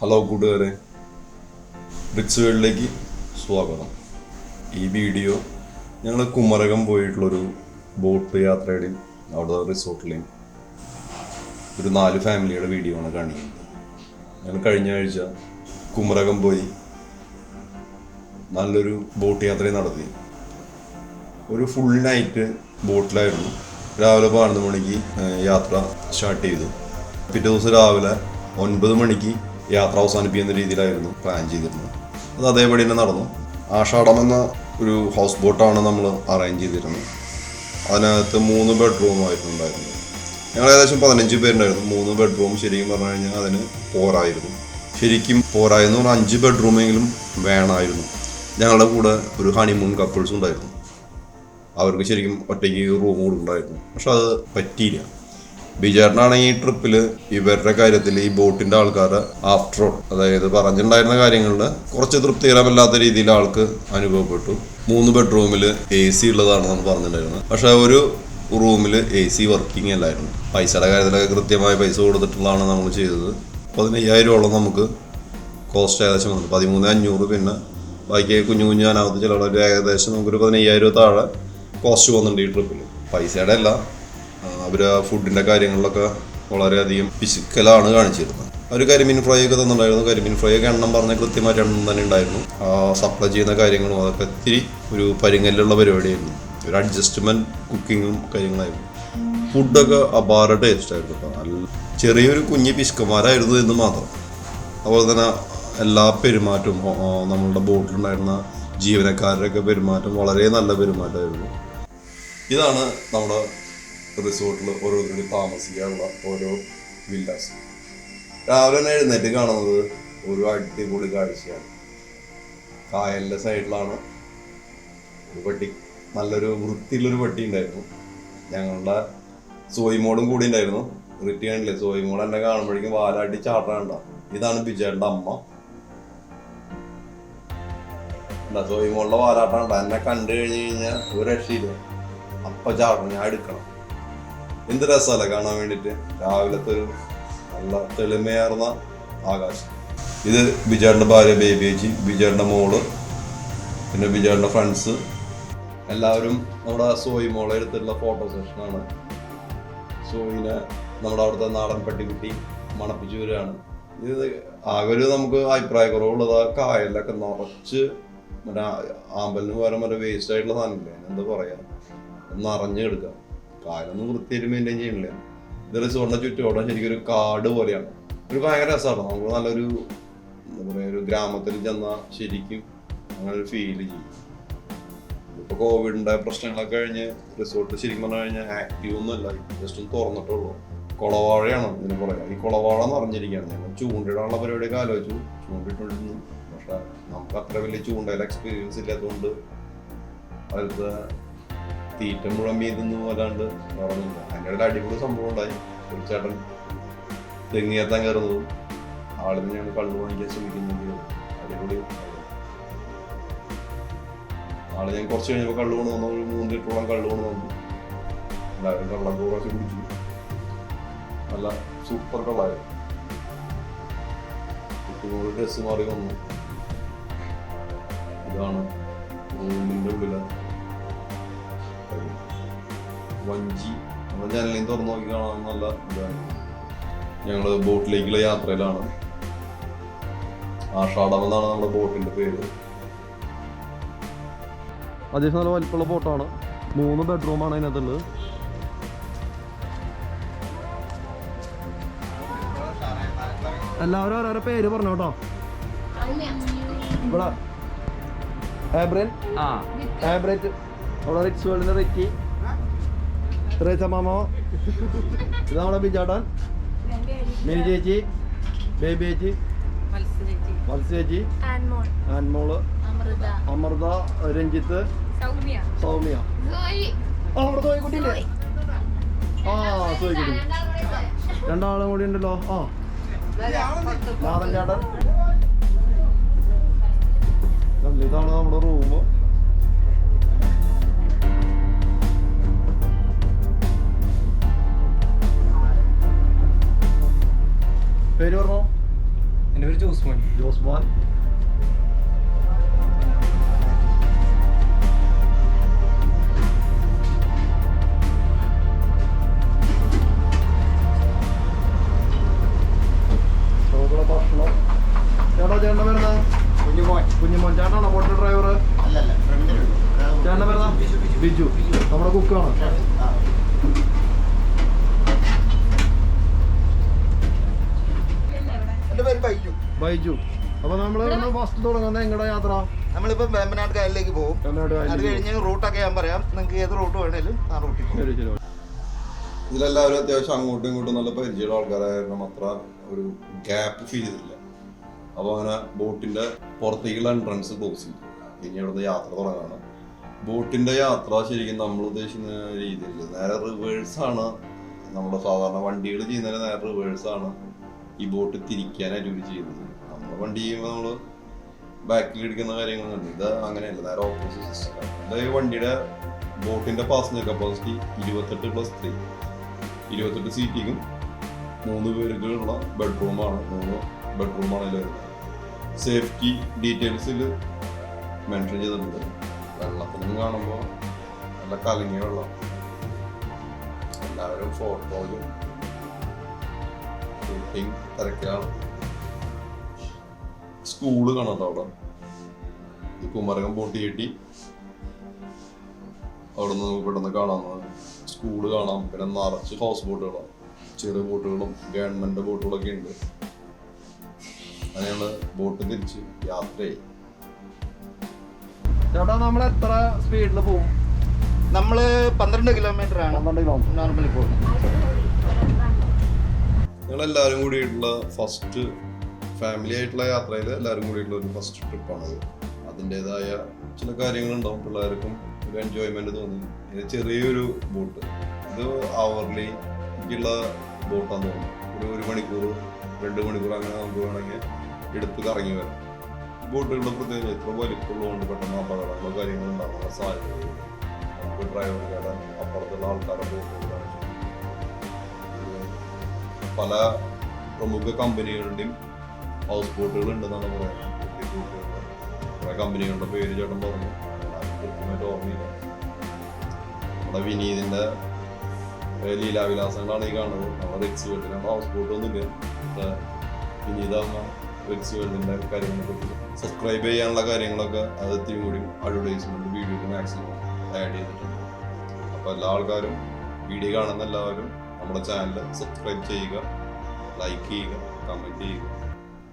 Hello കൂട്ടുകാരെ, rich വേൾഡിലേക്ക് സ്വാഗതം. ഈ വീഡിയോ ഞങ്ങൾ കുമരകം പോയിട്ടുള്ളൊരു ബോട്ട് യാത്രയുടെയും അവിടെ റിസോർട്ടിലെയും ഒരു 4 ഫാമിലിയുടെ വീഡിയോ ആണ് കാണിക്കുന്നത്. ഞങ്ങൾ കഴിഞ്ഞ ആഴ്ച കുമരകം പോയി നല്ലൊരു ബോട്ട് യാത്രയും നടത്തി. ഒരു ഫുൾ നൈറ്റ് ബോട്ടിലായിരുന്നു. രാവിലെ 11 മണിക്ക് യാത്ര സ്റ്റാർട്ട് ചെയ്തു. പിറ്റേ ദിവസം രാവിലെ 9 മണിക്ക് യാത്ര അവസാനിപ്പിക്കുന്ന രീതിയിലായിരുന്നു പ്ലാൻ ചെയ്തിരുന്നത്. അത് അതേപടി തന്നെ നടന്നു. ആഷാഢം എന്ന ഒരു ഹൗസ് ബോട്ടാണ് നമ്മൾ അറേഞ്ച് ചെയ്തിരുന്നത്. അതിനകത്ത് 3 ബെഡ്റൂമായിരുന്നു ഉണ്ടായിരുന്നത്. ഞങ്ങൾ ഏകദേശം 15 പേരുണ്ടായിരുന്നു. 3 ബെഡ്റൂം ശരിക്കും പറഞ്ഞു കഴിഞ്ഞാൽ അതിന് പോരായിരുന്നു. ശരിക്കും പോരായെന്ന് പറഞ്ഞാൽ 5 ബെഡ്റൂമെങ്കിലും വേണമായിരുന്നു. ഞങ്ങളുടെ കൂടെ ഒരു ഹണിമൂൺ കപ്പിൾസ് ഉണ്ടായിരുന്നു. അവർക്ക് ശരിക്കും ഒറ്റയ്ക്ക് റൂം കൊടുക്കണ്ടായിരുന്നു. പക്ഷെ അത് പറ്റിയില്ല. ബിജേട്ടനാണെങ്കിൽ ഈ ട്രിപ്പിൽ ഇവരുടെ കാര്യത്തിൽ ഈ ബോട്ടിൻ്റെ ആൾക്കാരുടെ ആഫ്റ്റർ ഓൾ, അതായത് പറഞ്ഞിട്ടുണ്ടായിരുന്ന കാര്യങ്ങളിൽ കുറച്ച് തൃപ്തികരമല്ലാത്ത രീതിയിൽ ആൾക്ക് അനുഭവപ്പെട്ടു. 3 ബെഡ്റൂമിൽ AC ഉള്ളതാണെന്ന് പറഞ്ഞിട്ടുണ്ടായിരുന്നത്. പക്ഷെ ഒരു റൂമിൽ AC വർക്കിംഗ് അല്ലായിരുന്നു. പൈസയുടെ കാര്യത്തിലൊക്കെ കൃത്യമായ പൈസ കൊടുത്തിട്ടുള്ളതാണ് നമ്മൾ ചെയ്തത്. 15,000 നമുക്ക് കോസ്റ്റ് ഏകദേശം വന്നു. 13,500. പിന്നെ ബാക്കി കുഞ്ഞു കുഞ്ഞു അനാമത്ത് ചിലവ് ഏകദേശം നമുക്കൊരു 15,000 താഴെ കോസ്റ്റ് വന്നിട്ടുണ്ട് ഈ ട്രിപ്പിൽ. പൈസയുടെ അല്ല, അവർ ഫുഡിൻ്റെ കാര്യങ്ങളിലൊക്കെ വളരെയധികം പിശുക്കലാണ് കാണിച്ചിരുന്നത്. അവർ കരിമീൻ ഫ്രൈ ഒക്കെ തന്നിട്ടുണ്ടായിരുന്നു. കരിമീൻ ഫ്രൈ ഒക്കെ എണ്ണം പറഞ്ഞാൽ കൃത്യമായിട്ട് എണ്ണം തന്നെ ഉണ്ടായിരുന്നു. സപ്ലൈ ചെയ്യുന്ന കാര്യങ്ങളും അതൊക്കെ ഇത്തിരി ഒരു പരിങ്ങലുള്ള പരിപാടിയായിരുന്നു. ഒരു അഡ്ജസ്റ്റ്മെൻറ്റ് കുക്കിങ്ങും കാര്യങ്ങളായിരുന്നു. ഫുഡൊക്കെ അപാര ടേസ്റ്റായിരുന്നു കേട്ടോ. നല്ല ചെറിയൊരു കുഞ്ഞ് പിശുക്കന്മാരായിരുന്നു എന്ന് മാത്രം. അതുപോലെ തന്നെ എല്ലാ പെരുമാറ്റവും നമ്മളുടെ ബോട്ടിലുണ്ടായിരുന്ന ജീവനക്കാരുടെയൊക്കെ പെരുമാറ്റം വളരെ നല്ല പെരുമാറ്റമായിരുന്നു. ഇതാണ് നമ്മുടെ റിസോർട്ടിൽ ഓരോരുത്തരും താമസിക്കാനുള്ള ഓരോ വില്ലാസ്. രാവിലെ തന്നെ എഴുന്നേറ്റ് കാണുന്നത് ഒരു അടിപൊളി കാഴ്ചയാണ്. കായലിൻ്റെ സൈഡിലാണ് ഒരു പട്ടി, നല്ലൊരു വൃത്തിയുള്ളൊരു പട്ടി ഉണ്ടായിരുന്നു. ഞങ്ങളുടെ സോയിമോളും കൂടി ഉണ്ടായിരുന്നു. റിട്ടി കണ്ടില്ലേ, സോയിമോൾ എന്നെ കാണുമ്പോഴേക്കും വാലാട്ടി ചാട്ടാണ്ട. ഇതാണ് ബിജേട്ടൻ്റെ അമ്മ. സോയിമോളുടെ വാലാട്ടാണ്ട. എന്നെ കണ്ടു കഴിഞ്ഞ് കഴിഞ്ഞാൽ ഒരു രക്ഷയില്ല, അപ്പ ചാടണം, ഞാൻ എടുക്കണം. എന്ത് രസമല്ലേ കാണാൻ വേണ്ടിയിട്ട്. രാവിലത്തെ ഒരു നല്ല തെളിമയാർന്ന ആകാശം. ഇത് ബിജേട്ടൻ്റെ ഭാര്യ ബേബി ചേച്ചി, ബിജേട്ടൻ്റെ മോള്, പിന്നെ ബിജേട്ടൻ്റെ ഫ്രണ്ട്സ് എല്ലാവരും നമ്മുടെ സോയി മോളെ എടുത്തിട്ടുള്ള ഫോട്ടോ സെഷനാണ്. സോയിനെ നമ്മുടെ അവിടുത്തെ നാടൻ പട്ടിക്കുട്ടി മണപ്പിച്ചു വരികയാണ്. ഇത് ആകെ ഒരു നമുക്ക് അഭിപ്രായക്കുറവുള്ളത് കായലിലൊക്കെ നിറച്ച് മറ്റേ ആമ്പലിന് പകരം മറ്റേ വേസ്റ്റ് ആയിട്ടുള്ള സാധനമില്ലേ, എന്താ പറയാ, നിറഞ്ഞെടുക്കുക. കായലൊന്നും വൃത്തിയായിട്ട് മെയിൻറ്റെയിൻ ചെയ്യണില്ല. ഇത് റിസോർട്ടിന്റെ ചുറ്റോട്ടം ശരിക്കും ഒരു കാട് പോലെയാണ്. ഒരു ഭയങ്കര രസമാണ്. നമുക്ക് നല്ലൊരു എന്താ പറയുക, ഒരു ഗ്രാമത്തിൽ ചെന്നാൽ ശരിക്കും അങ്ങനെ ഒരു ഫീൽ ചെയ്യും. ഇപ്പോൾ കോവിഡിൻ്റെ പ്രശ്നങ്ങളൊക്കെ കഴിഞ്ഞ് റിസോർട്ട് ശരിക്കും പറഞ്ഞു കഴിഞ്ഞാൽ ആക്റ്റീവ് ഒന്നുമല്ല, ജസ്റ്റ് ഒന്ന് തുറന്നിട്ടുള്ളൂ. കുളവാഴയാണ് ഇതിന് പറയാം. ഈ കുളവാഴ നിറഞ്ഞിരിക്കുകയാണ്. ഞങ്ങൾ ചൂണ്ടിടാനുള്ള പരിപാടിയൊക്കെ ആലോചിച്ചു, ചൂണ്ടിട്ടുണ്ടെന്ന്. പക്ഷെ നമുക്ക് അത്ര വലിയ ചൂണ്ടയിൽ എക്സ്പീരിയൻസ് ഇല്ലാത്തതുകൊണ്ട് അതിലത്തെ തീറ്റ മുഴുവൻ മീതുന്നു അല്ലാണ്ട് പറഞ്ഞില്ല. അതിൻ്റെ ഒരു അടിപൊളി സംഭവം ഉണ്ടായി. ഒരു ചേട്ടൻ തെങ്ങിയെത്താൻ കയറുന്നതും ആളിന് ഞങ്ങൾ കള്ളു വാങ്ങിക്കാൻ ശ്രമിക്കുന്നെങ്കിൽ അടിപൊളി ആള്. ഞാൻ കുറച്ച് കഴിഞ്ഞപ്പോൾ കള്ളു കൊണ്ട് വന്നു. ഒരു 3 ലിറ്ററോളം കള്ളു കൊണ്ട് വന്നു. എല്ലാവരും കള്ളൊക്കെ കുറച്ച് കുടിച്ചു. നല്ല സൂപ്പർ കള്ളായിരുന്നു. കുട്ടികളോട് ഡ്രസ്സ് മാറി വന്നു. ഇതാണ് റൂമിൻ്റെ ഉള്ളിലെ വഞ്ചി. നമ്മുടെ ജനലിൽ തുറന്നു നോക്കി കാണാൻ നല്ല ഇതാണ്. ഞങ്ങൾ ബോട്ടിലേക്കുള്ള യാത്രയിലാണ്. ആഷാഢം എന്നാണ് നമ്മുടെ ബോട്ടിൻ്റെ പേര്. അത്യാവശ്യം നല്ല വലിപ്പമുള്ള ബോട്ടാണ്. 3 ബെഡ്റൂമാണ് അതിനകത്തുള്ളത്. എല്ലാവരും ഓരോരോ പേര് പറഞ്ഞു കേട്ടോ. ഇവിടെ ആബ്രൻ, ആബ്രേറ്റ്, അവിടെ റിക്സ് വേൾഡിന്റെ റിക്കി, മാമോ, ഇത് നമ്മുടെ ബിജാട്ടൻ, മിനി ചേച്ചി, ബേബി ചേച്ചി, മത്സ്യ ചേച്ചി, ആൻമോള്, അമൃത, രഞ്ജിത്ത്, സൗമ്യ. അവിടെ സോയിക്കുട്ടിയില്ലേ? സോയിക്കുട്ടി. 2 ആളും കൂടി ഉണ്ടല്ലോ. നാടൻ ചേട്ടൻ. ഇതാണ് നമ്മുടെ റൂം. പേര് പറഞ്ഞോ? എൻ്റെ പേര് ജോസ്. ജോസ്മോൻ ഭക്ഷണം. ചേട്ടൻ്റെ പേരെന്താ? കുഞ്ഞുമോൻ. ചേട്ടനാണോ ബോട്ട് ഡ്രൈവർ? ചേട്ടൻ്റെ പേരെന്താ? ബിജു. നമ്മുടെ കുക്കാണ്. ബൈജു. അപ്പൊ നമ്മള് ഫസ്റ്റ് തുടങ്ങുന്നത് എങ്ങടെ യാത്ര? നമ്മളിപ്പോ വേമ്പനാട് കായലിലേക്ക് പോകും. അത് കഴിഞ്ഞ് റൂട്ടൊക്കെ ഞാൻ പറയാം. നിങ്ങൾക്ക് ഏത് റൂട്ട് വേണേലും ആ റൂട്ടിൽ പോകും. ഇതിലെല്ലാവരും അത്യാവശ്യം അങ്ങോട്ടും ഇങ്ങോട്ടും നല്ല പരിചയമുള്ള ആൾക്കാരായിരുന്നു. അത്ര ഒരു ഗ്യാപ്പ് ഫീൽ ചെയ്തില്ല. അപ്പോൾ അങ്ങനെ ബോട്ടിന്റെ പുറത്തേക്കുള്ള എൻട്രൻസ് ക്ലോസ് ചെയ്തു. ഇനി അവിടുന്ന് യാത്ര തുടങ്ങണം. ബോട്ടിന്റെ യാത്ര ശരിക്കും നമ്മൾ ഉദ്ദേശിക്കുന്ന രീതിയിൽ നേരെ റിവേഴ്സാണ്. നമ്മുടെ സാധാരണ വണ്ടികൾ ചെയ്യുന്നതിന് നേരെ റിവേഴ്സാണ് ഈ ബോട്ട് തിരിക്കാനായിട്ട് ഇവർ ചെയ്യുന്നത്. നമ്മൾ വണ്ടി ചെയ്യുമ്പോൾ നമ്മൾ ബാക്കിൽ ഇടിക്കുന്ന കാര്യങ്ങളുണ്ട്. ഇത് അങ്ങനെയല്ല, നേരെ ഓപ്പോസിറ്റ് സിസ്റ്റം. അതായത് വണ്ടിയുടെ ബോട്ടിന്റെ പാസഞ്ചർ കപ്പാസിറ്റി 28+3, 28 സീറ്റിങ്ങും 3 പേർക്കുള്ള ബെഡ്റൂമാണ്. 3 ബെഡ്റൂമാണ് ഇതിൽ വരുന്നത്. സേഫ്റ്റി ഡീറ്റെയിൽസിൽ മെൻഷൻ ചെയ്തിട്ടുണ്ട്. വെള്ളത്തിനും കാണുമ്പോൾ നല്ല കലങ്ങിയ വെള്ളം. എല്ലാവരും ഫോട്ടോയിലും ഷൂട്ടിങ് തിരക്കിലാണ്. സ്കൂള് കാണാം അവിടെ. ഈ കുമരകം ബോട്ട് കെട്ടി അവിടെ നിന്ന് നമുക്ക് പെട്ടെന്ന് കാണാവുന്നതാണ്. സ്കൂള് കാണാം. പിന്നെ നിറച്ച് ഹൗസ് ബോട്ടുകളാണ്. ചെറിയ ബോട്ടുകളും ഗവൺമെന്റ് ബോട്ടുകളൊക്കെ ഉണ്ട്. അങ്ങനെയാണ് ബോട്ട് തിരിച്ച് യാത്രയായി. ചേട്ടാ നമ്മൾ എത്ര സ്പീഡിൽ പോകും? നമ്മള് 12 കിലോമീറ്റർ ആണ് നോർമലി പോകുന്നത്. ഞങ്ങളെല്ലാവരും കൂടിയിട്ടുള്ള ഫസ്റ്റ് ഫാമിലി ആയിട്ടുള്ള യാത്രയിൽ എല്ലാവരും കൂടിയിട്ടുള്ള ഒരു ഫസ്റ്റ് ട്രിപ്പാണത്. അതിൻ്റെതായ ചില കാര്യങ്ങളുണ്ടാവും. പിള്ളേർക്കും ഒരു എൻജോയ്മെന്റ് തോന്നി. ഇത് ചെറിയൊരു ബോട്ട്. ഇത് അവർലി ഉള്ള ബോട്ടാന്ന് തോന്നുന്നു. ഒരു 1 മണിക്കൂർ 2 മണിക്കൂർ അങ്ങനെ നമുക്ക് വേണമെങ്കിൽ എടുത്ത് കറങ്ങി വരാം. ബോട്ടുകളുടെ പ്രത്യേകത ഇത്ര വലിപ്പമുള്ളതുകൊണ്ട് പെട്ടെന്ന് അപകടങ്ങളോ കാര്യങ്ങളോ ഉണ്ടാകാനുള്ള സാധ്യതയുണ്ട്. നമുക്ക് ഡ്രൈവർക്കാരുടെ അപ്പുറത്തുള്ള ആൾക്കാരുടെ ബോട്ടുകളാണ്. പല പ്രമുഖ കമ്പനികളുടെയും ഹൗസ് ബോട്ടുകൾ ഉണ്ടെന്നാണ് പറയുന്നത്. കുറെ കമ്പനികളുടെ പേര് ചേട്ടൻ പറഞ്ഞു. കൃത്യമായിട്ട് ഓർമ്മയില്ല. നമ്മുടെ വിനീതിന്റെ ലീലാവിലാസങ്ങളാണ് ഈ കാണുന്നത്. നമ്മുടെ റിക്സ് വേൾഡിന് ഹൗസ് ബോട്ടൊന്നുമില്ല. വിനീതാകുന്ന റിക്സ് വേൾഡിന്റെ കാര്യങ്ങളെ പറ്റി സബ്സ്ക്രൈബ് ചെയ്യാനുള്ള കാര്യങ്ങളൊക്കെ അത് ഇത്തിരി കൂടി അഡ്വർടൈസ്മെന്റ് വീഡിയോക്ക് മാക്സിമം ആഡ് ചെയ്തിട്ടുണ്ട്. അപ്പോൾ എല്ലാ ആൾക്കാരും വീഡിയോ കാണുന്ന എല്ലാവരും നമ്മുടെ ചാനൽ സബ്സ്ക്രൈബ് ചെയ്യുക, ലൈക്ക് ചെയ്യുക, കമൻറ്റ് ചെയ്യുക.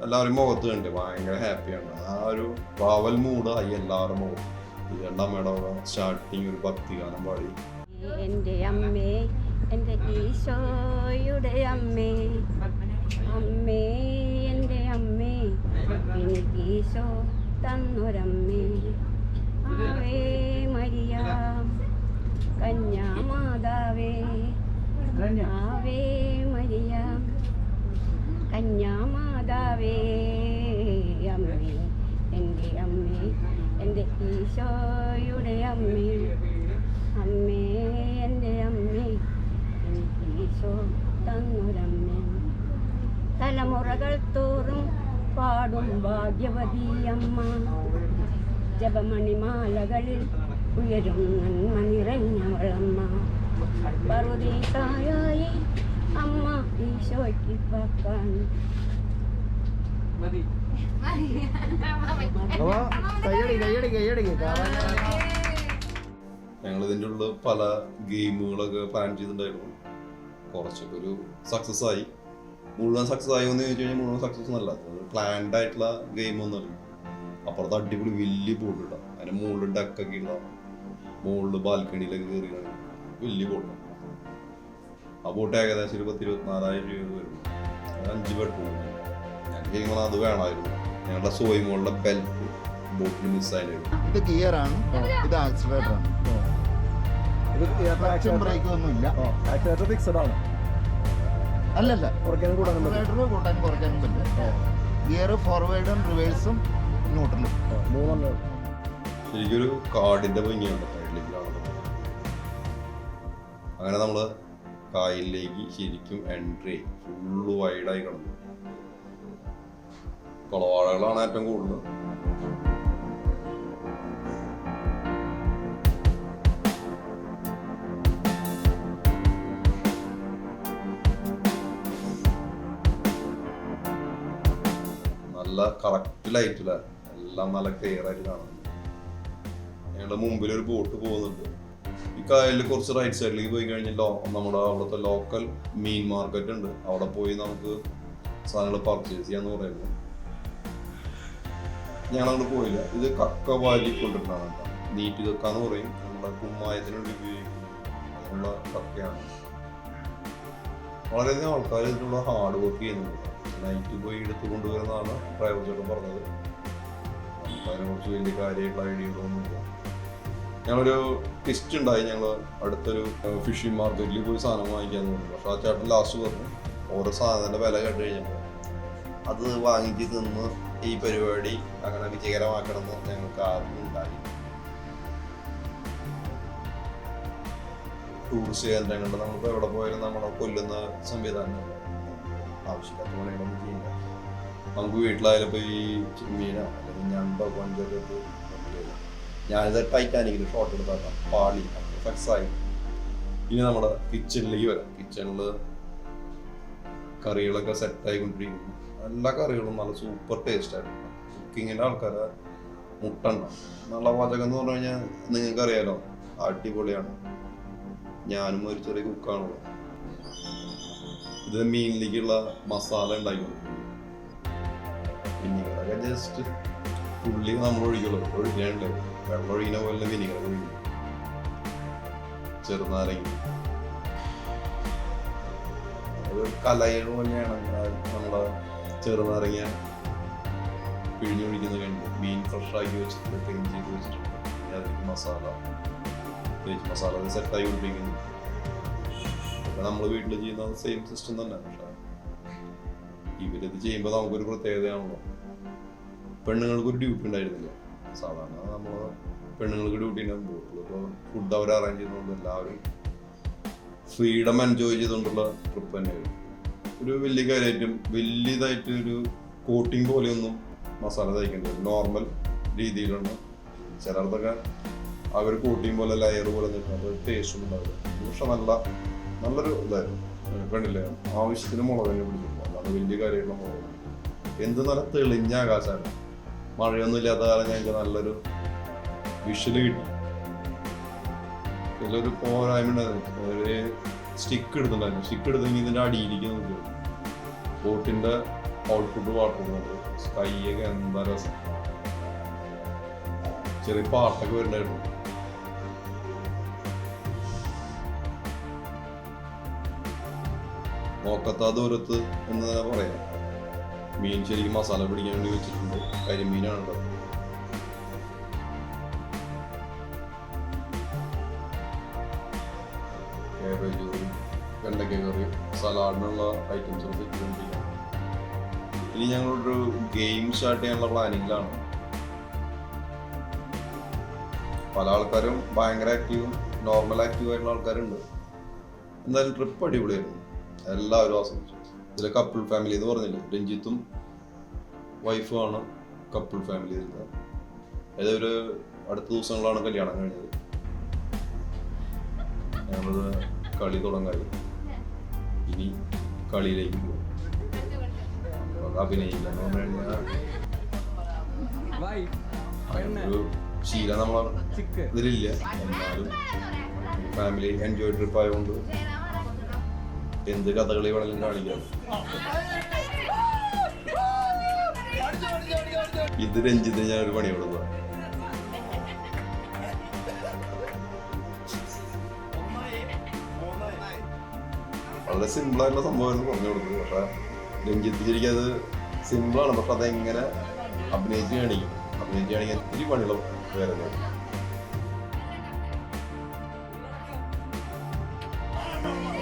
എല്ലാവരും മുഖത്ത് കണ്ട് ഭയങ്കര ഹാപ്പിയാണ്. ആ ഒരു ട്രാവൽ മൂഡായി എല്ലാവരും മുഖത്ത്. രണ്ടാമ്മയുടെ സ്റ്റാർട്ടിങ് ഒരു ഭക്തിഗാനം പാടി. എൻ്റെ അമ്മേ, എൻ്റെ ഈശോയുടെ അമ്മേ, അമ്മേ എൻ്റെ അമ്മേ, എനിക്ക് ഈശോ തന്നൊരമ്മേ. ആവേ മരിയ കന്യാമാതാവേ, ആവേ മരിയ കന്യാമാതാവേ, അമ്മേ എൻ്റെ അമ്മേ, എൻ്റെ ഈശോയുടെ അമ്മേ, അമ്മേ എൻ്റെ അമ്മേ, എനിക്ക് ഈശോ തന്നൊരമ്മേ. തലമുറകൾ തോറും പാടും ഭാഗ്യവതിയമ്മ, ജപമണിമാലകളിൽ ഉയരും നന്മ നിറഞ്ഞവളമ്മ. പറുദീസായി അമ്മ ഈശോയ്ക്ക് പക്കാൻ. ഞങ്ങൾ ഇതിൻ്റെ ഉള്ളിൽ പല ഗെയിമുകളൊക്കെ പ്ലാൻ ചെയ്തിട്ടുണ്ടായിരുന്നു. കുറച്ചൊക്കെ ഒരു സക്സസ് ആയി. മുഴുവൻ സക്സസ് ആയോ എന്ന് ചോദിച്ചു കഴിഞ്ഞാൽ മുഴുവൻ സക്സസ് ഒന്നല്ല. പ്ലാൻഡ് ആയിട്ടുള്ള ഗെയിമൊന്നുമല്ല. അപ്പുറത്ത് അടിപൊളി വലിയ ബോട്ട് ഇടാം. അതിൻ്റെ മുകളിൽ ഡക്കൊക്കെ ഇടാം. മുകളിൽ ബാൽക്കണിയിലൊക്കെ കയറി കാണും. വലിയ ബോട്ട്. ആ ബോട്ട് ഏകദേശം ഒരു 24,000 രൂപ വരും. 5 ബെഡ്റൂം. ഞാൻ ചെയ്യുമ്പോൾ അത് വേണമായിരുന്നു. ഞങ്ങളുടെ സോയിമോളുടെ ബെൽറ്റ് ബോട്ടിൽ മിസ്സായിരുന്നു. ഇത് ഗിയർ ആണ്, ഇത് ആക്സിലേറ്റർ ആണ്. ബ്രേക്ക് ഒന്നുമില്ല. ഫിക്സഡ് ആണ്. അല്ലല്ല, കൂട്ടാനും കുറയ്ക്കാനും പറ്റില്ല. ഗിയർ ഫോർവേഡും റിവേഴ്സും ന്യൂട്രലും. ശരിക്കൊരു കാടിന്റെ ഭംഗിയുണ്ട് സൈഡിലേക്ക് കാണുന്നത്. അങ്ങനെ നമ്മള് കായലിലേക്ക് ശരിക്കും എൻട്രി ഫുള്ള് വൈഡായി കിടന്നു. കുളവാഴകളാണ് ഏറ്റവും കൂടുതൽ. നല്ല കറക്റ്റ് ലൈറ്റില്ല, എല്ലാം നല്ല ക്ലിയർ ആയിട്ട് കാണുന്നുണ്ട്. ഞങ്ങളുടെ മുമ്പിൽ ഒരു ബോട്ട് പോകുന്നുണ്ട്. ഈ കായലിൽ കുറച്ച് റൈറ്റ് സൈഡിലേക്ക് പോയി കഴിഞ്ഞാൽ നമ്മുടെ അവിടുത്തെ ലോക്കൽ മീൻ മാർക്കറ്റ് ഉണ്ട്. അവിടെ പോയി നമുക്ക് സാധനങ്ങൾ പർച്ചേസ് ചെയ്യാന്ന് പറയുന്നത്. ഞങ്ങളങ്ങോട്ട് പോയില്ല. ഇത് കക്ക വാരിക്കൊണ്ടിട്ടാണ് കേട്ടോ. നീറ്റ് കക്ക എന്ന് പറയും. നമ്മുടെ കുമ്മായത്തിനുള്ളിൽ ഉപയോഗിക്കുന്നത് അതിനുള്ള കക്കയാണ്. വളരെയധികം ആൾക്കാർ ഇതിനുള്ള ഹാർഡ് വർക്ക് ചെയ്യുന്നുണ്ട്. നൈറ്റ് പോയി എടുത്തു കൊണ്ടുവരുന്നതാണ് ഡ്രൈവർ ചേട്ടൻ പറഞ്ഞത്. അതിനെക്കുറിച്ച് വലിയ കാര്യമായിട്ടുള്ള ഐഡിയകളൊന്നുമില്ല. ഞങ്ങളൊരു ടെസ്റ്റ് ഉണ്ടായി. ഞങ്ങൾ അടുത്തൊരു ഫിഷിംഗ് മാർക്കറ്റിൽ പോയി സാധനം വാങ്ങിക്കാന്ന് പറഞ്ഞു. പക്ഷെ ആ ചേട്ടൻ ലാസ്റ്റ് പറഞ്ഞു ഓരോ സാധനത്തിൻ്റെ വില കേട്ട് കഴിഞ്ഞപ്പോൾ അത് വാങ്ങിച്ച് തിന്ന് ഈ പരിപാടി അങ്ങനെ വിജയകരമാക്കണമെന്ന് ഞങ്ങൾക്ക് ആദ്യം ഉണ്ടായി. ടൂറിസ്റ്റ് കേന്ദ്രങ്ങളിൽ നമ്മളിപ്പോൾ എവിടെ പോയാലും നമ്മളെ കൊല്ലുന്ന സംവിധാനങ്ങൾ ആവശ്യമില്ലാത്ത പണികളൊന്നും ചെയ്യില്ല. നമുക്ക് വീട്ടിലായാലും ഇപ്പോൾ ഈ ചെമ്മീനോ അല്ലെങ്കിൽ ഞണ്ടോ കൊഞ്ചൊക്കെ ഞാനിത് ടൈറ്റാനിക്കിൽ ഷോട്ട് എടുത്താക്കാം പാളി ഫ്ലെക്സായി. ഇനി നമ്മുടെ കിച്ചണിലേക്ക് വരാം. കിച്ചണിൽ കറികളൊക്കെ സെറ്റായിക്കൊണ്ടിരിക്കുന്നു. എല്ലാ കറികളും നല്ല സൂപ്പർ ടേസ്റ്റായിരുന്നു. കുക്കിങ്ങിൻ്റെ ആൾക്കാരെ മുട്ടണ്ട നല്ല പാചകം എന്ന് പറഞ്ഞു കഴിഞ്ഞാൽ നിങ്ങൾക്കറിയാലോ, അടിപൊളിയാണ്. ഞാനും ഒരു ചെറിയ കുക്കാണല്ലോ. ഇത് മീനിലേക്കുള്ള മസാല ഉണ്ടാക്കിക്കൊണ്ടിരിക്കുന്നു. വിനിഗറൊക്കെ ജസ്റ്റ് ഉള്ളി നമ്മൾ ഒഴിക്കാനുണ്ട്. വെള്ളം ഒഴിക്കുന്ന പോലെ വിനിഗർ ഒഴിക്കും. ചെറുനാരങ്ങ ഒരു കലയിൽ പോലെയാണ് നമ്മളെ ചെറുനാരങ്ങ പിഴിഞ്ഞൊഴിക്കുന്നത്. കഴിഞ്ഞു മീൻ ഫ്രഷാക്കി വെച്ചിട്ട് ക്ലീൻ ചെയ്ത് വെച്ചിട്ടുണ്ട്. അതിലേക്ക് മസാല അത് സെറ്റായി കൊണ്ടിരിക്കുന്നു. ഇതൊക്കെ നമ്മൾ വീട്ടിൽ ചെയ്യുന്ന സെയിം സിസ്റ്റം തന്നെ. പക്ഷെ ഇവരിത് ചെയ്യുമ്പോൾ നമുക്കൊരു പ്രത്യേകതയാണല്ലോ. പെണ്ണുങ്ങൾക്കൊരു ഡ്യൂട്ടി ഉണ്ടായിരുന്നില്ല. സാധാരണ നമ്മൾ പെണ്ണുങ്ങൾക്ക് ഡ്യൂട്ടി ഉണ്ടാകുമ്പോൾ ഇപ്പോൾ ഫുഡ് അവർ അറേഞ്ച് ചെയ്യുന്നതുകൊണ്ട് എല്ലാവരും ഫ്രീഡം എൻജോയ് ചെയ്തുകൊണ്ടുള്ള ട്രിപ്പ് തന്നെയായിരുന്നു. ഒരു വലിയ കാര്യമായിട്ടും വലിയതായിട്ട് ഒരു കോട്ടിങ് പോലെയൊന്നും മസാല തയ്ക്കേണ്ടി വരും. നോർമൽ രീതിയിലുള്ള ചിലർക്കൊക്കെ അവർ കോട്ടിങ് പോലെ ലെയർ പോലെ നിൽക്കുന്നത് ടേസ്റ്റൊന്നും ഉണ്ടാവില്ല. പക്ഷെ നല്ലൊരു ഇതായിരുന്നു. കണ്ടില്ലേ, ആവശ്യത്തിന് മുളക് തന്നെ പിടിച്ചിട്ടുണ്ട്. അല്ലാതെ വലിയ കാര്യമായിട്ടുള്ള മുളക്. എന്ത് നല്ല തെളിഞ്ഞ ആകാശമാണ്. മഴയൊന്നും ഇല്ലാത്ത കാലം ഞങ്ങൾക്ക് നല്ലൊരു വിഷ്വല് കിട്ടി. ഇതിലൊരു പോരായ്മ ഉണ്ടായിരുന്നു. ഒരു സ്റ്റിക്ക് എടുത്തിട്ടുണ്ടായിരുന്നു. സ്റ്റിക്ക് എടുത്തെങ്കിൽ ഇതിൻ്റെ അടിയിലേക്ക് നോക്കി ബോട്ടിൻ്റെ ഔട്ട്പുട്ട് വാട്ടുന്നുണ്ട്. സ്കൈയൊക്കെ എന്താ രസം. ചെറിയ പാട്ടൊക്കെ വരുന്നുണ്ടായിരുന്നു. നോക്കത്താ ദൂരത്ത് എന്ന് തന്നെ പറയാം. മീൻ ശരിക്കും മസാല പിടിക്കാൻ വേണ്ടി വെച്ചിട്ടുണ്ട്. കരിമീനാണല്ലോ. കാബേജ് കറി, വെണ്ടയ്ക്ക കറി, സലാഡിനുള്ള ഐറ്റംസ് വെച്ചിട്ടുണ്ടിരിക്കുകയാണ്. ഇനി ഞങ്ങളൊരു ഗെയിം സ്റ്റാർട്ട് ചെയ്യാനുള്ള പ്ലാനിങ്ങിലാണ്. പല ആൾക്കാരും ഭയങ്കര ആക്റ്റീവും നോർമൽ ആക്റ്റീവായിട്ടുള്ള ആൾക്കാരുണ്ട്. എന്തായാലും ട്രിപ്പ് അടിപൊളിയായിരുന്നു. എല്ലാവരും ആസ്വദിച്ചു. ഇതിലെ കപ്പിൾ ഫാമിലി എന്ന് പറഞ്ഞില്ലേ, രഞ്ജിത്തും വൈഫുമാണ് കപ്പിൾ ഫാമിലി. അതൊരു അടുത്ത ദിവസങ്ങളാണ് കല്യാണം കഴിഞ്ഞത്. ഞങ്ങളത് കളി തുടങ്ങായി. ഇനി കളിയിലേക്ക് പോകും. അഭിനയിക്കുക എന്ന് പറഞ്ഞു കഴിഞ്ഞാൽ ഒരു ശീലം നമ്മളെ ഇതിലില്ല. എന്നാലും ഫാമിലി എൻജോയ് ട്രിപ്പ് ആയതുകൊണ്ട് എന്ത് കഥകളി വേണമെങ്കിലും കാണിക്കാം. ഇത് രഞ്ജിത്ത് ഞാനൊരു പണി കൊടുക്കുക. വളരെ സിമ്പിളായിട്ടുള്ള സംഭവം പറഞ്ഞു കൊടുക്കുന്നത്. പക്ഷെ രഞ്ജിത്ത് ശരിക്കും അത് സിമ്പിളാണ്. പക്ഷെ അതെങ്ങനെ അഭിനയിച്ച് കാണിക്കും. അഭിനയിച്ച് കാണിക്കാൻ ഒത്തിരി പണികളും വേറെ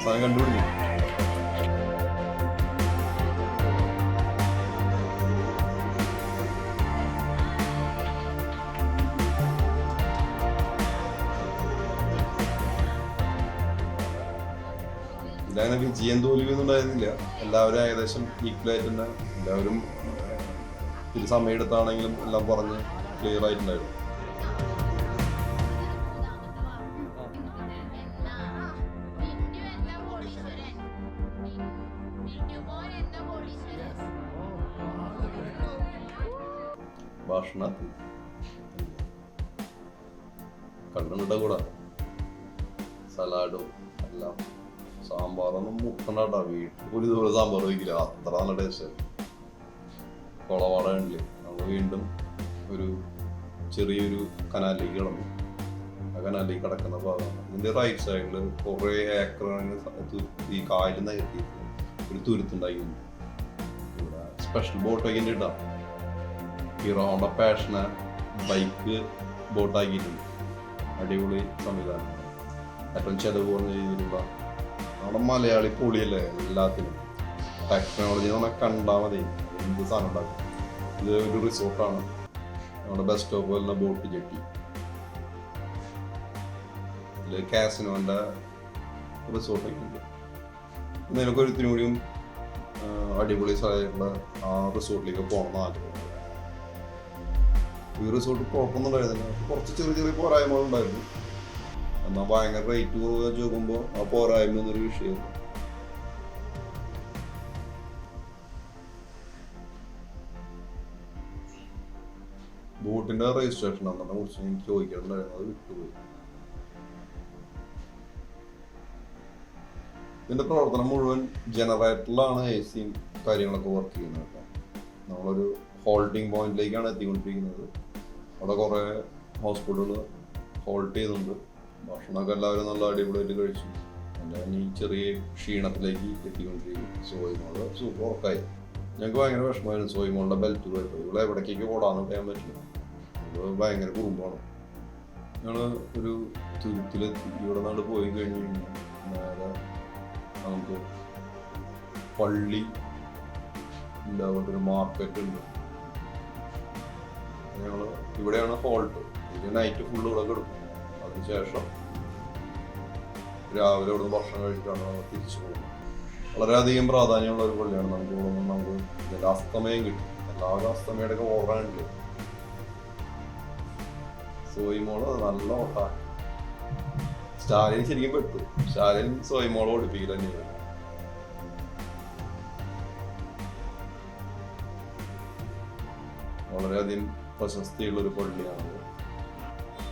സാധനം കണ്ടുപിടിക്കും. ഇതങ്ങനെ വിജയം തോൽവിയൊന്നും ഉണ്ടായിരുന്നില്ല. എല്ലാവരും ഏകദേശം ഈക്വലായിട്ട് തന്നെ എല്ലാവരും ഇത്തിരി സമയം എടുത്താണെങ്കിലും എല്ലാം പറഞ്ഞ് ക്ലിയർ ആയിട്ടുണ്ടായിരുന്നു. ഭക്ഷണത്തിൽ കണ്ണുണ്ട കൂടെ സലാഡും എല്ലാം. സാമ്പാറൊന്നും മുക്കണ്ടാ, വീട്ടിൽ ഒരു ഇതുപോലെ സാമ്പാർ വയ്ക്കില്ല, അത്ര നല്ല ടേസ്റ്റ്. കൊളവാട ഉണ്ടല്ലേ, നമ്മൾ വീണ്ടും ഒരു ചെറിയൊരു കനാലിലേക്ക് കിടന്നു. ആ കനാലിലേക്ക് കിടക്കുന്ന ഭാഗമാണ്. ഇതിൻ്റെ റൈറ്റ് സൈഡിൽ കുറേ ഏക്കറാണ് ഈ കായൽ നികത്തി ഒരു തുരുത്തുണ്ടാക്കിയിട്ടുണ്ട്. ഇവിടെ സ്പെഷ്യൽ ബോട്ടൊക്കെ ഇട്ടാ ഹീറോ ഹോണ്ട പാഷന് ബൈക്ക് ബോട്ടാക്കിയിട്ടുണ്ട്. അടിപൊളി സംവിധാനം, ഏറ്റവും ചെലവ് കുറഞ്ഞ രീതിയിലുള്ള. നമ്മുടെ മലയാളി പൊളിയല്ലേ എല്ലാത്തിനും. ടെക്നോളജി എന്ന് പറഞ്ഞാൽ കണ്ടാൽ മതി എന്ത് സാധനം ഉണ്ടാക്കും. ഇത് ഒരു റിസോർട്ടാണ്, നമ്മുടെ ബസ് സ്റ്റോപ്പ് വരുന്ന ബോട്ട് ജെട്ടി. ഇതിൽ കാസിനോൻ്റെ റിസോർട്ടൊക്കെ ഉണ്ട്. ഇതിനൊക്കെ ഒരുത്തിനും കൂടിയും അടിപൊളി സ്ഥലമായിട്ടുള്ള ആ റിസോർട്ടിലേക്ക് പോകണം ആഗ്രഹം. ഈ റിസോർട്ട് കുഴപ്പമൊന്നും ഉണ്ടായിരുന്നില്ല, കുറച്ച് ചെറിയ ചെറിയ പോരായ്മകളുണ്ടായിരുന്നു. എന്നാൽ ഭയങ്കര റേറ്റ് വെച്ച് നോക്കുമ്പോൾ ആ പോരായ്മ എന്നൊരു വിഷയമില്ല. ബോട്ടിന്റെ രജിസ്ട്രേഷൻ നമ്പറിനെ കുറിച്ച് എനിക്ക് ചോദിക്കാറുണ്ടായിരുന്നു, അത് വിട്ടുപോയി. ഇതിന്റെ പ്രവർത്തനം മുഴുവൻ ജനറേറ്ററിലാണ് എ സിയും കാര്യങ്ങളൊക്കെ വർക്ക് ചെയ്യുന്നത്. കേട്ടോ, നമ്മളൊരു ഹോൾട്ടിംഗ് പോയിന്റിലേക്കാണ് എത്തിക്കൊണ്ടിരിക്കുന്നത്. അവിടെ കുറേ ഹോസ്പിറ്റലുകൾ ഹോൾട്ട് ചെയ്യുന്നുണ്ട്. ഭക്ഷണമൊക്കെ എല്ലാവരും നല്ല അടിപൊളിയായിട്ട് കഴിച്ചു. ഞാൻ ഈ ചെറിയ ക്ഷീണത്തിലേക്ക് എത്തിക്കൊണ്ടിരിക്കും. സോയിമോള് സൂപ്പർ ഉറക്കായി. ഞങ്ങൾക്ക് ഭയങ്കര വിഷമമായിരുന്നു സോയിമോളുടെ ബെൽറ്റ് പോയപ്പോൾ. ഇവിടെ എവിടേക്കൊക്കെ ഓടാന്ന് പറയാൻ പറ്റില്ല, ഇത് ഭയങ്കര കുറുമ്പാണ്. ഞങ്ങൾ ഒരു തുരുത്തിലെത്തി. ഇവിടെ നാട് പോയി കഴിഞ്ഞ് കഴിഞ്ഞാൽ നേരെ നമുക്ക് പള്ളി ഉണ്ടാവുന്ന ഒരു മാർക്കറ്റ് ഉണ്ട്. ഞങ്ങൾ ഇവിടെയാണ് ഹോൾട്ട്. ഇത് നൈറ്റ് ഫുള്ള് ഇവിടെ കിടക്കും. അതിനുശേഷം രാവിലെ ഇവിടെ ഭക്ഷണം കഴിച്ചിട്ടാണ് നമ്മൾ തിരിച്ചു പോകുന്നത്. വളരെയധികം പ്രാധാന്യമുള്ള ഒരു പള്ളിയാണ്. നമുക്ക് പോകുമ്പോൾ നമുക്ക് ഇതിൻ്റെ അസ്തമയം കിട്ടും. എല്ലാവരും അസ്തമയുടെ ഒക്കെ ഓടാനുണ്ട്. സോയിമോള് നല്ല ഓട്ടാണ്. സ്റ്റാലിൻ ശരിക്കും പെട്ടു. സ്റ്റാലിൻ സോയിമോളെ ഓടിപ്പിക്കില്ല തന്നെയാണ്. വളരെയധികം പ്രശസ്തിയുള്ളൊരു പള്ളിയാണ്.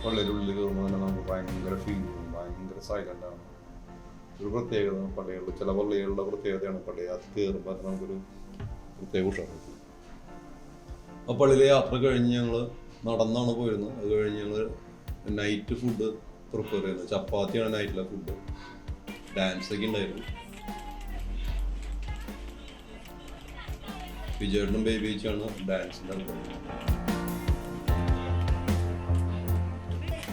പള്ളിയുടെ ഉള്ളിൽ കയറുമ്പോൾ തന്നെ നമുക്ക് ഭയങ്കര ഫീൽ ചെയ്യും. ഭയങ്കര സൈലൻ്റ് ആണ്. ഒരു പ്രത്യേകത പള്ളികളിൽ, ചില പള്ളികളുടെ പ്രത്യേകതയാണ് പള്ളി. അത് കയറുമ്പോൾ നമുക്കൊരു പ്രത്യേക ഉഷാറ്. ആ പള്ളിയിലെ യാത്ര കഴിഞ്ഞ് ഞങ്ങൾ നടന്നാണ് പോയിരുന്നത്. അത് കഴിഞ്ഞ് ഞങ്ങൾ നൈറ്റ് ഫുഡ് പ്രിപ്പയർ ചെയ്യുന്നത്. ചപ്പാത്തിയാണ് നൈറ്റിലെ ഫുഡ്. ഡാൻസൊക്കെ ഉണ്ടായിരുന്നു. വിജയേട്ടനും ബേബിച്ചാണ് ഡാൻസിൻ്റെ ആൾക്കാർ.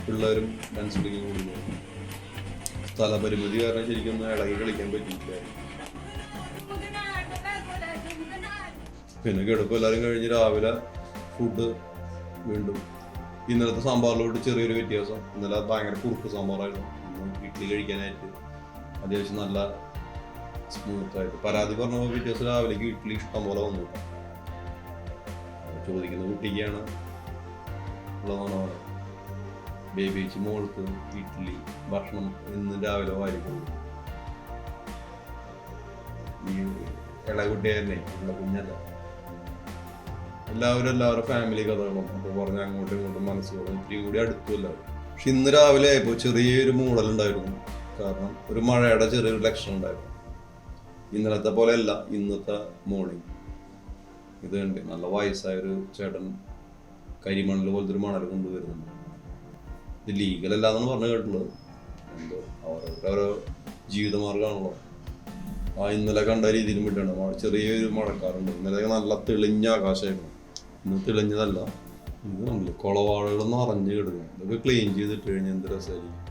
പിള്ളേരും ഡാൻസ് കളിക്കാൻ കൂടുന്നു. സ്ഥലപരിമിതി കാരണം ശരിക്കും ഇളകി കളിക്കാൻ പറ്റിയില്ല. പിന്നെ കിടപ്പ് എല്ലാവരും കഴിഞ്ഞ് രാവിലെ ഫുഡ് വീണ്ടും. ഇന്നലത്തെ സാമ്പാറിലോട്ട് ചെറിയൊരു വ്യത്യാസം. ഇന്നലെ ഭയങ്കര കുറുക്ക് സാമ്പാറായിരുന്നു. ഇന്ന് ഇഡ്ഡലി കഴിക്കാനായിട്ട് അത്യാവശ്യം നല്ല സ്മൂത്തായിട്ട്. പരാതി പറഞ്ഞപ്പോൾ വ്യത്യാസം രാവിലേക്ക് ഇഡ്ഡലി ഇഷ്ടം പോലെ വന്നു. ചോദിക്കുന്ന കുട്ടിക്കാണ് ഉള്ളതെന്നാണ് പറയുന്നത്. ബേബിച്ച് മോൾക്ക് ഇഡ്ഡലി ഭക്ഷണം ഇന്ന് രാവിലെ വാരിക്കും. ഈ ഇളകുട്ടിയായിരുന്നേ, ഉള്ള കുഞ്ഞല്ല. എല്ലാവരുടെ ഫാമിലി കഥകളും ഒക്കെ പറഞ്ഞ് അങ്ങോട്ടും ഇങ്ങോട്ടും മനസ്സുകളും ഇത്തിരി കൂടി അടുത്തുമല്ല. പക്ഷെ ഇന്ന് രാവിലെ ആയപ്പോൾ ചെറിയൊരു മൂടലുണ്ടായിരുന്നു. കാരണം ഒരു മഴയുടെ ചെറിയൊരു ലക്ഷണം ഉണ്ടായിരുന്നു. ഇന്നലത്തെ പോലെയല്ല ഇന്നത്തെ മോർണിംഗ്. ഇത് കണ്ട് നല്ല വയസ്സായൊരു ചേട്ടൻ കരിമണൽ പോലത്തെ ഒരു മണൽ കൊണ്ടുവരുന്നുണ്ട്. ഇത് ലീഗലല്ലാന്നാണ് പറഞ്ഞു കേട്ടുള്ളത്. എന്തോ ഓരോ ജീവിതമാർഗമാണല്ലോ. ഇന്നലെ കണ്ട രീതിയിലും വിട്ടാണ്. ചെറിയൊരു മഴക്കാറുണ്ട്. ഇന്നലെ നല്ല തെളിഞ്ഞ ആകാശമായിരുന്നു. ഇന്ന് തെളിഞ്ഞതല്ല. ഇത് കണ്ടില്ല, കുളവാഴകളൊന്നും അറിഞ്ഞു കിടക്കുക. ഇതൊക്കെ ക്ലീൻ ചെയ്തിട്ട് കഴിഞ്ഞാൽ എന്ത് രസമായിരിക്കും.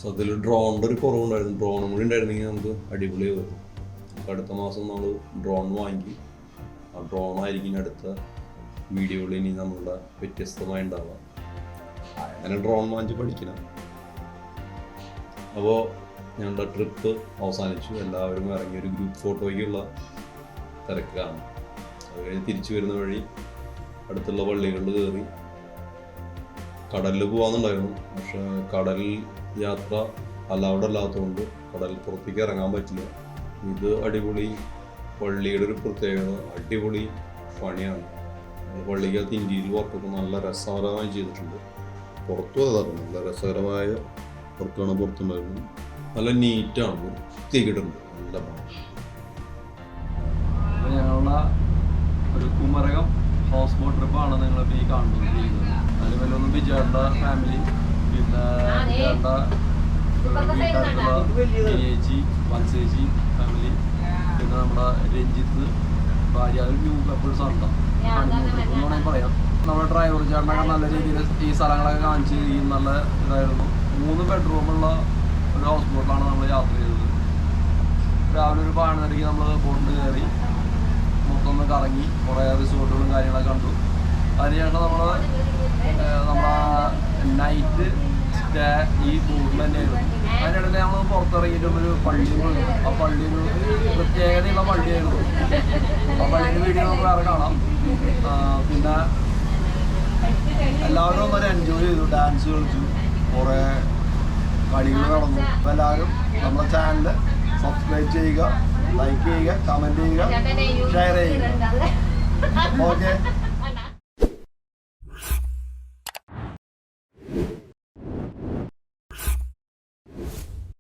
സത്യത്തിൽ ഡ്രോണിൻ്റെ ഒരു കുറവുണ്ടായിരുന്നു. ഡ്രോണും കൂടി ഉണ്ടായിരുന്നെങ്കിൽ നമുക്ക് അടിപൊളിയായിരുന്നു. അടുത്ത മാസം നമ്മൾ ഡ്രോൺ വാങ്ങി. ആ ഡ്രോണായിരിക്കും അടുത്ത വീഡിയോയിൽ ഇനി നമ്മളുടെ വ്യത്യസ്തമായി ഉണ്ടാവുക. അങ്ങനെ ഡ്രോൺ വാങ്ങിച്ച് പഠിക്കണം. അപ്പോൾ ഞങ്ങളുടെ ട്രിപ്പ് അവസാനിച്ചു. എല്ലാവരും ഇറങ്ങി ഒരു ഗ്രൂപ്പ് ഫോട്ടോയ്ക്കുള്ള തിരക്കാണ്. അത് കഴിഞ്ഞ് തിരിച്ചു വരുന്ന വഴി അടുത്തുള്ള പള്ളികളിൽ കയറി. കടലിൽ പോകാമെന്നുണ്ടായിരുന്നു, പക്ഷെ കടൽ യാത്ര അലൗഡ് അല്ലാത്തതുകൊണ്ട് കടൽ പുറത്തേക്ക് ഇറങ്ങാൻ പറ്റില്ല. ഇത് അടിപൊളി പള്ളിയുടെ ഒരു പ്രത്യേകത, അടിപൊളി പണിയാണ്. പള്ളിക്കകത്ത് ഇന്ത്യയിൽ വർക്കൊക്കെ നല്ല രസകരമായി ചെയ്തിട്ടുണ്ട്. പുറത്തും അതായിരുന്നു നല്ല രസകരമായ വർക്കാണ് പുറത്തുണ്ടായിരുന്നു. നല്ല നീറ്റാണ്, വൃത്തിയാക്കിയിട്ടുണ്ട്, നല്ല പണം. ഞങ്ങളുടെ ഒരു കുമരകം ഹൗസ് ബോട്ട് ട്രിപ്പാണ് നിങ്ങളിപ്പോൾ ഈ കണ്ടുകൊണ്ടിരിക്കുന്നത്. അതിൽ വല്ലൊന്നും ബിജുവേട്ടൻ്റെ ഫാമിലി, പിന്നെ ബിജുവേട്ടൻ്റെ വീട്ടായിട്ടുള്ള ചേച്ചി വത്സേച്ചി ഫാമിലി, പിന്നെ നമ്മുടെ രഞ്ജിത്ത് ഭാര്യ, ഒരു ന്യൂ കപ്പിൾസ് ഉണ്ടോ എന്ന് വേണമെങ്കിൽ പറയാം. നമ്മുടെ ഡ്രൈവർ ചേട്ടനൊക്കെ നല്ല രീതിയിൽ ഈ സ്ഥലങ്ങളൊക്കെ കാണിച്ച് ഈ നല്ല ഇതായിരുന്നു. 3 ബെഡ്റൂമുള്ള ഒരു ഹൗസ് ബോട്ടിലാണ് നമ്മൾ യാത്ര ചെയ്തത്. രാവിലെ ഒരു 11:30 നമ്മൾ ബോട്ടിൽ കയറി മൊത്തം ഒന്ന് കറങ്ങി കുറേ റിസോർട്ടുകളും കാര്യങ്ങളൊക്കെ കണ്ടു. അതിനുശേഷം നമ്മളെ നൈറ്റ് സ്റ്റേ ഈ ബോട്ടിൽ തന്നെയായിരുന്നു. അതിനിടയിൽ നമ്മൾ പുറത്തിറങ്ങിയിട്ടുള്ളൊരു പള്ളി പോയി. ആ പള്ളി ഒരു പ്രത്യേകതയുള്ള പള്ളിയായിരുന്നു. ആ പള്ളിയുടെ വീഡിയോ നമുക്ക് വേറെ കാണാം. പിന്നെ എല്ലാവരും ഒന്നൊരു എൻജോയ് ചെയ്തു, ഡാൻസ് കളിച്ചു, കുറേ കളികൾ നടന്നു. അപ്പോൾ എല്ലാവരും നമ്മുടെ ചാനൽ സബ്സ്ക്രൈബ് ചെയ്യുക, ലൈക്ക് ചെയ്യുക, കമൻറ്റ് ചെയ്യുക, ഷെയർ ചെയ്യുക. ഓക്കെ.